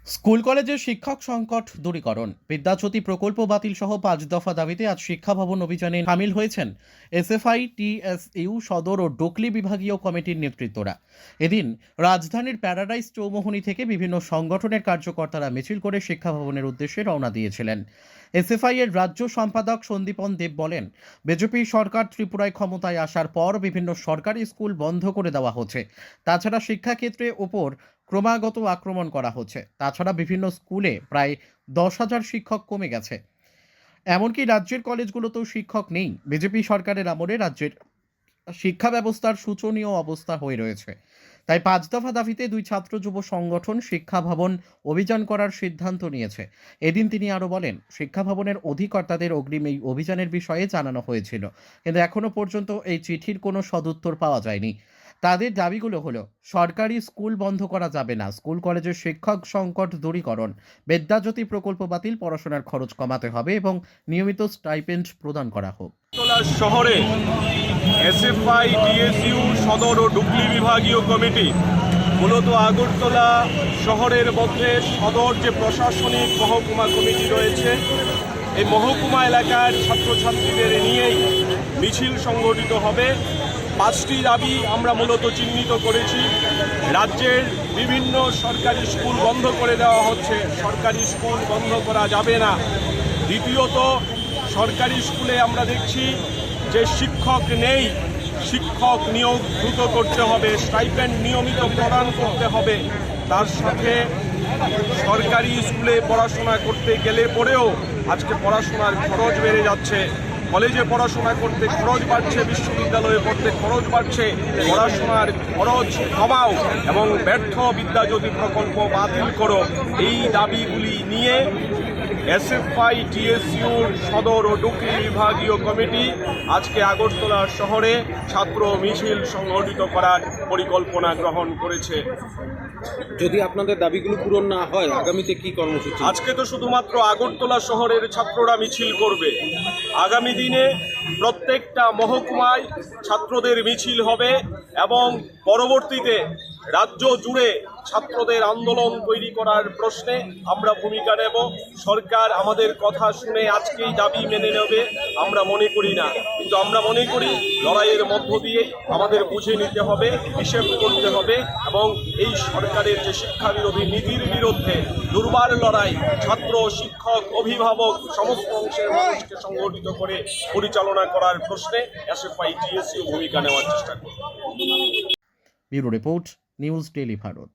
School কলেজের শিক্ষক সংকট দূরীকরণ, বিদ্যাজ্যোতি প্রকল্প বাতিল সহ ৫ দফা দাবিতে আজ শিক্ষা ভবন অভিযানে সামিল হয়েছেন এসএফআই টিএসইউ সদর ও ডোকলি বিভাগীয় কমিটির নেতৃত্বরা। এদিন রাজধানীর প্যারাডাইস চৌমুহনী থেকে বিভিন্ন সংগঠনের কার্যকর্তারা মিছিল করে শিক্ষা ভবনের উদ্দেশ্যে রওনা দিয়েছিলেন। এসএফআই এর রাজ্য সম্পাদক সন্দীপন দেব বলেন, বিজেপি সরকার ত্রিপুরায় ক্ষমতায় আসার পর বিভিন্ন সরকারি স্কুল বন্ধ করে দেওয়া হচ্ছে। তাছাড়া শিক্ষাক্ষেত্রে ওপর ক্রমাগত আক্রমণ করা হচ্ছে। তাছাড়া বিভিন্ন স্কুলে প্রায় 10,000 শিক্ষক কমে গেছে। এমনকি রাজ্যের কলেজগুলোতেও শিক্ষক নেই। বিজেপি সরকারের আমলে রাজ্যের শিক্ষা ব্যবস্থার শোচনীয় অবস্থা হয়ে রয়েছে। তাই ৫ দফা দাবিতে 2 ছাত্র যুব সংগঠন শিক্ষা ভবন অভিযান করার সিদ্ধান্ত নিয়েছে। এদিন তিনি আরও বলেন, শিক্ষা ভবনের অধিকর্তাদের অগ্রিম এই অভিযানের বিষয়ে জানানো হয়েছিল, কিন্তু এখনো পর্যন্ত এই চিঠির কোনো সদুত্তর পাওয়া যায়নি। তাদের দাবিগুলো হলো, সরকারি স্কুল বন্ধ করা যাবে না, স্কুল কলেজের শিক্ষক সংকট দূরীকরণ, বিদ্যাজ্যোতি প্রকল্প বাতিল, পড়াশোনার খরচ কমাতে হবে এবং নিয়মিত স্টাইপেন্ড প্রদান করা হোক। শহরে এসএফআই টিএসইউ সদর ও ডুকলি বিভাগীয় কমিটি মূলত আগরতলা শহরের মধ্যে সদর যে প্রশাসনিক মহকুমা কমিটি রয়েছে, এই মহকুমা এলাকার ছাত্রছাত্রীদের নিয়েই মিছিল সংগঠিত হবে। 5টি দাবি আমরা মূলত চিহ্নিত করেছি। রাজ্যের বিভিন্ন সরকারি স্কুল বন্ধ করে দেওয়া হচ্ছে, সরকারি স্কুল বন্ধ করা যাবে না। দ্বিতীয়ত, সরকারি স্কুলে আমরা দেখছি যে শিক্ষক নেই, শিক্ষক নিয়োগ দ্রুত করতে হবে, স্টাইপেন্ড নিয়মিত প্রদান করতে হবে। তার সাথে সরকারি স্কুলে পড়াশোনা করতে গেলে পরেও আজকে পড়াশোনার খরচ বেড়ে যাচ্ছে, কলেজে পড়াশোনা করতে খরচ বাড়ছে, বিশ্ববিদ্যালয়ে পড়তে খরচ বাড়ছে। পড়াশোনার খরচ কমাও এবং ব্যর্থ বিদ্যাজ্যোতি প্রকল্প বাতিল করো, এই দাবিগুলি নিয়ে এসএফআই টিএসইউর সদর ও ডুকলি বিভাগীয় কমিটি আজকে আগরতলা শহরে ছাত্র মিছিল সংগঠিত করার পরিকল্পনা গ্রহণ করেছে। যদি আপনাদের দাবিগুলো পূরণ না হয় আগামীতে কি কর্মসূচি? আজকে তো শুধুমাত্র আগরতলা শহরের ছাত্ররা মিছিল করবে, আগামী দিনে প্রত্যেকটা মহকুমায় ছাত্রদের মিছিল হবে এবং পরবর্তীতে রাজ্য জুড়ে ছাত্রদের আন্দোলন তৈরি করার প্রশ্নে আমরা ভূমিকা নেব। সরকার আমাদের কথা শুনে আজকেই দাবি মেনে নেবে আমরা মনে করি না, কিন্তু আমরা মনে করি লড়াইয়ের মধ্য দিয়ে আমাদের বুঝে নিতে হবে, হিসেব করতে হবে এবং এই সরকারের যে শিক্ষা বিরোধী নীতির বিরুদ্ধে দুর্বার লড়াই ছাত্র, শিক্ষক, অভিভাবক সমস্ত অংশের মানুষকে সংগঠিত করে পরিচালনা করার প্রশ্নে এসএফআই টিএসইউ ভূমিকা নেওয়ার চেষ্টা করবে। Bureau report, news daily Bharat.